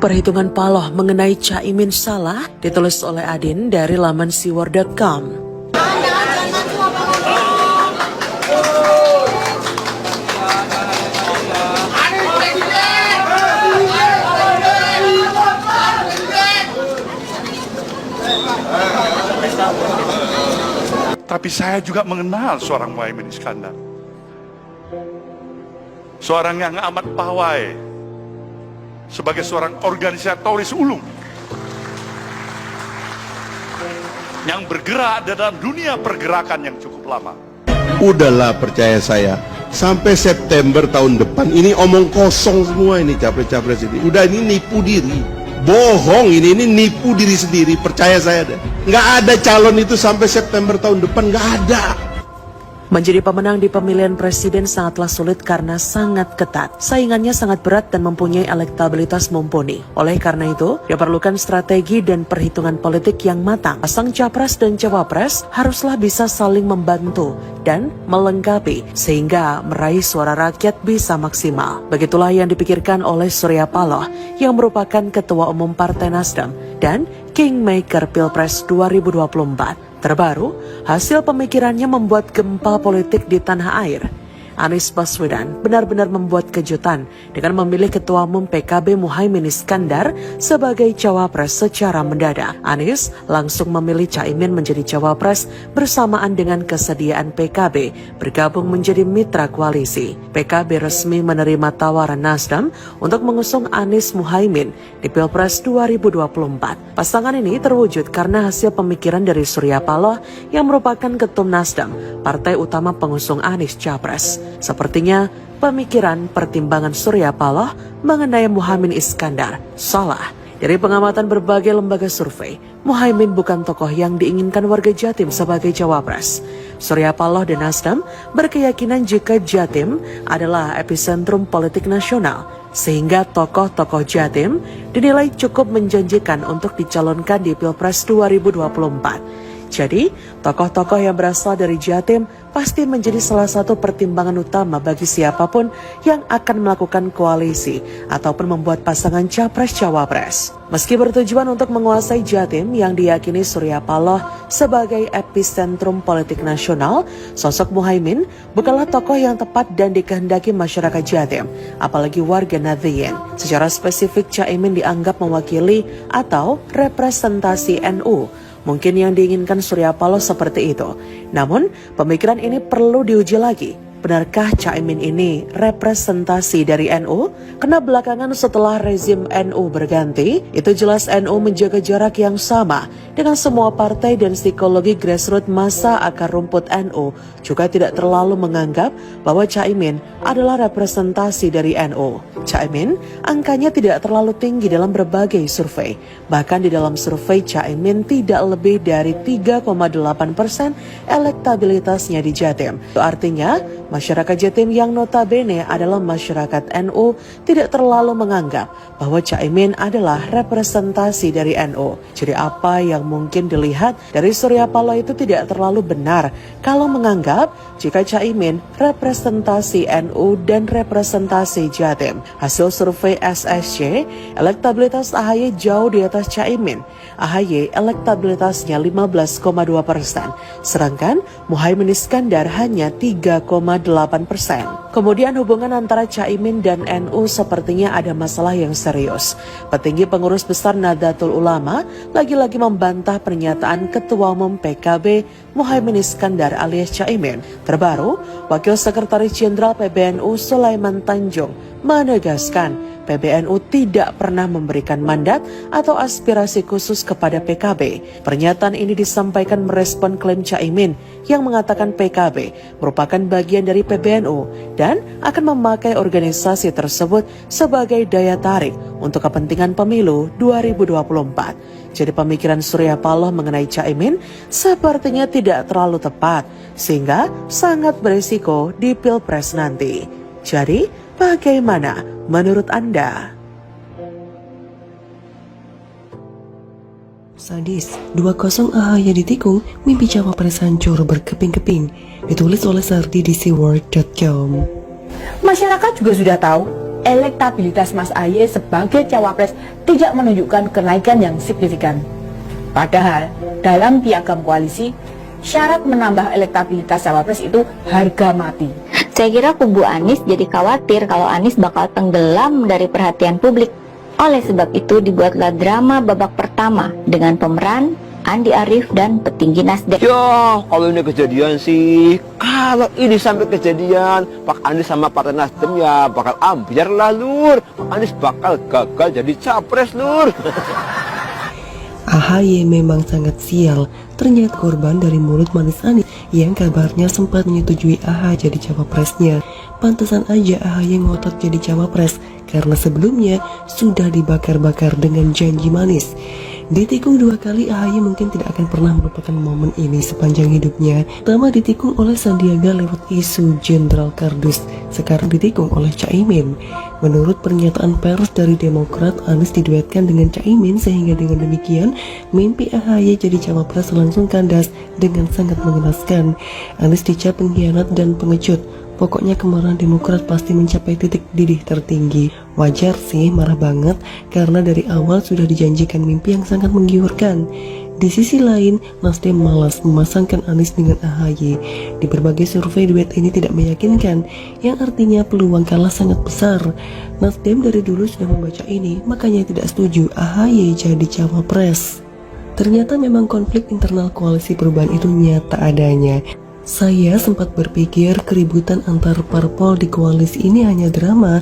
Perhitungan Paloh mengenai Caimin salah ditulis oleh Adin dari laman siwar.com. Tapi saya juga mengenal seorang Muhaimin Iskandar. Seorang yang amat pawai sebagai seorang organisatoris ulung yang bergerak dalam dunia pergerakan yang cukup lama. Udahlah, percaya saya, sampai September tahun depan ini omong kosong semua ini capres-capres ini. Udah, ini nipu diri, bohong, ini nipu diri sendiri, percaya saya deh. Nggak ada calon itu sampai September tahun depan, nggak ada. Menjadi pemenang di pemilihan presiden sangatlah sulit karena sangat ketat. Saingannya sangat berat dan mempunyai elektabilitas mumpuni. Oleh karena itu, diperlukan strategi dan perhitungan politik yang matang. Pasang capres dan cawapres haruslah bisa saling membantu dan melengkapi sehingga meraih suara rakyat bisa maksimal. Begitulah yang dipikirkan oleh Surya Paloh yang merupakan Ketua Umum Partai Nasdem dan Kingmaker Pilpres 2024. Terbaru, hasil pemikirannya membuat gempa politik di tanah air. Anies Baswedan benar-benar membuat kejutan dengan memilih Ketua Umum PKB Muhaimin Iskandar sebagai cawapres secara mendadak. Anies langsung memilih Caimin menjadi cawapres bersamaan dengan kesediaan PKB bergabung menjadi mitra koalisi. PKB resmi menerima tawaran Nasdem untuk mengusung Anies Muhaimin di Pilpres 2024. Pasangan ini terwujud karena hasil pemikiran dari Surya Paloh yang merupakan Ketum Nasdem, partai utama pengusung Anies Capres. Sepertinya pemikiran pertimbangan Surya Paloh mengenai Muhaimin Iskandar salah. Dari pengamatan berbagai lembaga survei, Muhaimin bukan tokoh yang diinginkan warga Jatim sebagai cawapres. Surya Paloh dan Nasdem berkeyakinan jika Jatim adalah epicentrum politik nasional, sehingga tokoh-tokoh Jatim dinilai cukup menjanjikan untuk dicalonkan di Pilpres 2024. Jadi, tokoh-tokoh yang berasal dari Jatim pasti menjadi salah satu pertimbangan utama bagi siapapun yang akan melakukan koalisi ataupun membuat pasangan capres-cawapres. Meski bertujuan untuk menguasai Jatim yang diyakini Surya Paloh sebagai epicentrum politik nasional, sosok Muhaimin bukanlah tokoh yang tepat dan dikehendaki masyarakat Jatim, apalagi warga Nahdliyin. Secara spesifik, Caimin dianggap mewakili atau representasi NU. Mungkin yang diinginkan Surya Paloh seperti itu. Namun, pemikiran ini perlu diuji lagi. Benarkah Caimin ini representasi dari NU? Karena belakangan setelah rezim NU berganti, itu jelas NU menjaga jarak yang sama dengan semua partai dan psikologi grassroots masa akar rumput NU juga tidak terlalu menganggap bahwa Caimin adalah representasi dari NU. Caimin angkanya tidak terlalu tinggi dalam berbagai survei. Bahkan di dalam survei Caimin tidak lebih dari 3,8% elektabilitasnya di Jatim. Itu artinya masyarakat Jatim yang notabene adalah masyarakat NU tidak terlalu menganggap bahwa Caimin adalah representasi dari NU. Jadi apa yang mungkin dilihat dari Surya Paloh itu tidak terlalu benar kalau menganggap jika Caimin representasi NU dan representasi Jatim. Hasil survei SSC, elektabilitas AHY jauh di atas Caimin. AHY elektabilitasnya 15,2%, sedangkan Muhaimin Iskandar hanya 3,8%. Kemudian hubungan antara Caimin dan NU sepertinya ada masalah yang serius. Petinggi pengurus besar Nahdlatul Ulama lagi-lagi membantah pernyataan Ketua Umum PKB Muhaimin Iskandar alias Caimin. Terbaru, Wakil Sekretaris Jenderal PBNU Sulaiman Tanjung menegaskan PBNU tidak pernah memberikan mandat atau aspirasi khusus kepada PKB. Pernyataan ini disampaikan merespon klaim Caimin yang mengatakan PKB merupakan bagian dari PBNU dan akan memakai organisasi tersebut sebagai daya tarik untuk kepentingan pemilu 2024. Jadi pemikiran Surya Paloh mengenai Caimin sepertinya tidak terlalu tepat, sehingga sangat berisiko di Pilpres nanti. Jadi, bagaimana menurut Anda? Sadis, 2-0 AHY ditikung, mimpi cawapres hancur berkeping-keping. Ditulis oleh Sardi di siwar.com. Masyarakat juga sudah tahu, elektabilitas Mas Ahy sebagai cawapres tidak menunjukkan kenaikan yang signifikan. Padahal dalam piagam koalisi, syarat menambah elektabilitas cawapres itu harga mati. Saya kira kubu Anies jadi khawatir kalau Anies bakal tenggelam dari perhatian publik. Oleh sebab itu dibuatlah drama babak pertama dengan pemeran Andi Arief dan petinggi Nasdem. Ya, kalau ini kejadian sih, kalau ini sampai kejadian, Pak Anies sama Partai Nasdem ya bakal ambiar lah, Lur. Pak Anies bakal gagal jadi capres, Lur. AHY memang sangat sial, ternyata korban dari mulut manis Anies yang kabarnya sempat menyetujui AHY jadi cawapresnya. Pantesan aja AHY ngotot jadi cawapres, karena sebelumnya sudah dibakar-bakar dengan janji manis. Ditikung 2 kali, AHY mungkin tidak akan pernah melupakan momen ini sepanjang hidupnya. Pertama ditikung oleh Sandiaga lewat isu Jenderal Kardus, sekarang ditikung oleh Caimin. Menurut pernyataan pers dari Demokrat, Anies diduetkan dengan Caimin sehingga dengan demikian mimpi AHY jadi cawapres langsung kandas dengan sangat mengenaskan. Anies dicap pengkhianat dan pengecut. Pokoknya kemarahan Demokrat pasti mencapai titik didih tertinggi. Wajar sih marah banget karena dari awal sudah dijanjikan mimpi yang sangat menggiurkan. Di sisi lain, Nasdem malas memasangkan Anies dengan AHY. Di berbagai survei duet ini tidak meyakinkan, yang artinya peluang kalah sangat besar. Nasdem dari dulu sudah membaca ini, makanya tidak setuju AHY jadi cawapres. Ternyata memang konflik internal koalisi perubahan itu nyata adanya. Saya sempat berpikir keributan antar parpol di koalisi ini hanya drama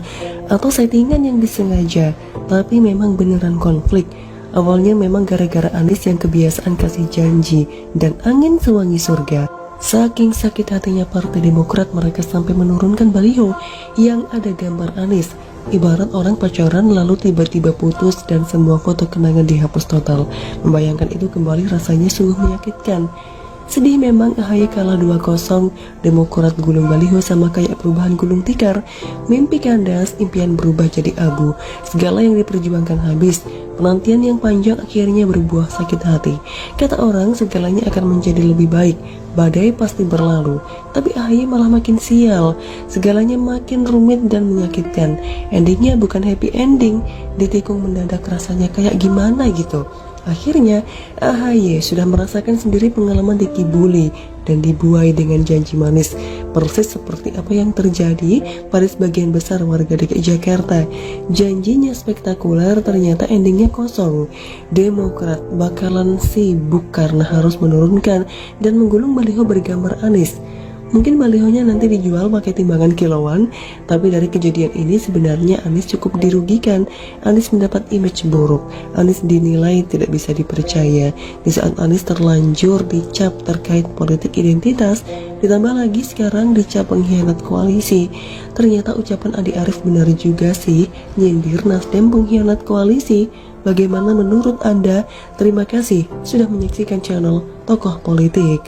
atau settingan yang disengaja, tapi memang beneran konflik. Awalnya memang gara-gara Anies yang kebiasaan kasih janji dan angin sewangi surga. Saking sakit hatinya Partai Demokrat, mereka sampai menurunkan baliho yang ada gambar Anies. Ibarat orang pacaran lalu tiba-tiba putus dan semua foto kenangan dihapus total. Membayangkan itu kembali rasanya sungguh menyakitkan. Sedih memang AHY kalah 2-0, Demokrat gulung baliho sama kayak perubahan gulung tikar. Mimpi kandas, impian berubah jadi abu. Segala yang diperjuangkan habis. Penantian yang panjang akhirnya berbuah sakit hati. Kata orang segalanya akan menjadi lebih baik. Badai pasti berlalu. Tapi AHY malah makin sial. Segalanya makin rumit dan menyakitkan. Endingnya bukan happy ending. Ditikung mendadak rasanya kayak gimana gitu. Akhirnya, AHY sudah merasakan sendiri pengalaman dikibuli dan dibuai dengan janji manis, persis seperti apa yang terjadi pada sebagian besar warga DKI Jakarta. Janjinya spektakuler, ternyata endingnya kosong. Demokrat bakalan sibuk karena harus menurunkan dan menggulung baliho bergambar Anies. Mungkin balihonya nanti dijual pakai timbangan kiloan, tapi dari kejadian ini sebenarnya Anies cukup dirugikan. Anies mendapat image buruk. Anies dinilai tidak bisa dipercaya. Di saat Anies terlanjur dicap terkait politik identitas, ditambah lagi sekarang dicap pengkhianat koalisi. Ternyata ucapan Andi Arief benar juga sih, nyindir Nasdem pengkhianat koalisi. Bagaimana menurut Anda? Terima kasih sudah menyaksikan channel Tokoh Politik.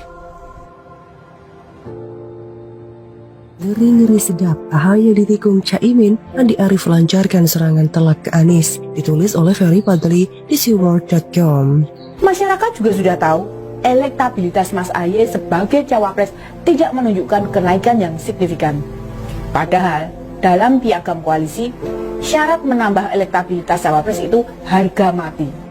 Ngeri-ngeri sedap, AHY ditikung Caimin, Andi Arief lancarkan serangan telak ke Anies. Ditulis oleh Ferry Fadli di siworld.com. Masyarakat juga sudah tahu, elektabilitas Mas Ahy sebagai cawapres tidak menunjukkan kenaikan yang signifikan. Padahal dalam piagam koalisi, syarat menambah elektabilitas cawapres itu harga mati.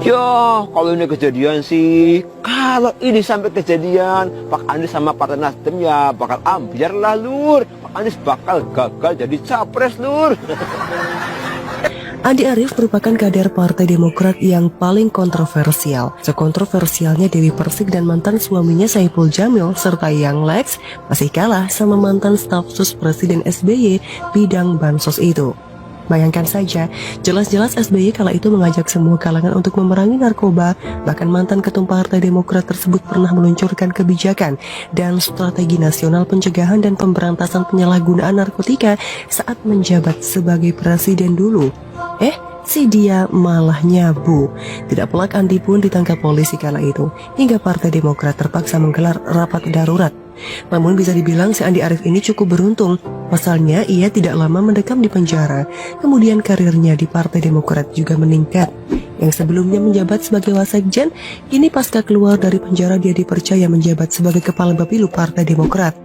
Ya, kalau ini kejadian sih, kalau ini sampai kejadian, Pak Anies sama Partai Nasdem ya bakal ambiar lah, Lur. Pak Anies bakal gagal jadi capres, Lur. Andi Arief merupakan kader Partai Demokrat yang paling kontroversial. Sekontroversialnya Dewi Persik dan mantan suaminya Saiful Jamil serta Yang Lex masih kalah sama mantan staf sus Presiden SBY bidang bansos itu. Bayangkan saja, jelas-jelas SBY kala itu mengajak semua kalangan untuk memerangi narkoba. Bahkan mantan ketum Partai Demokrat tersebut pernah meluncurkan kebijakan dan strategi nasional pencegahan dan pemberantasan penyalahgunaan narkotika saat menjabat sebagai presiden dulu. Si dia malah nyabu. Tidak pelak Andi pun ditangkap polisi kala itu, hingga Partai Demokrat terpaksa menggelar rapat darurat. Namun bisa dibilang si Andi Arief ini cukup beruntung. Pasalnya ia tidak lama mendekam di penjara. Kemudian karirnya di Partai Demokrat juga meningkat. Yang sebelumnya menjabat sebagai wasekjen, kini pasca keluar dari penjara dia dipercaya menjabat sebagai kepala Bapilu Partai Demokrat.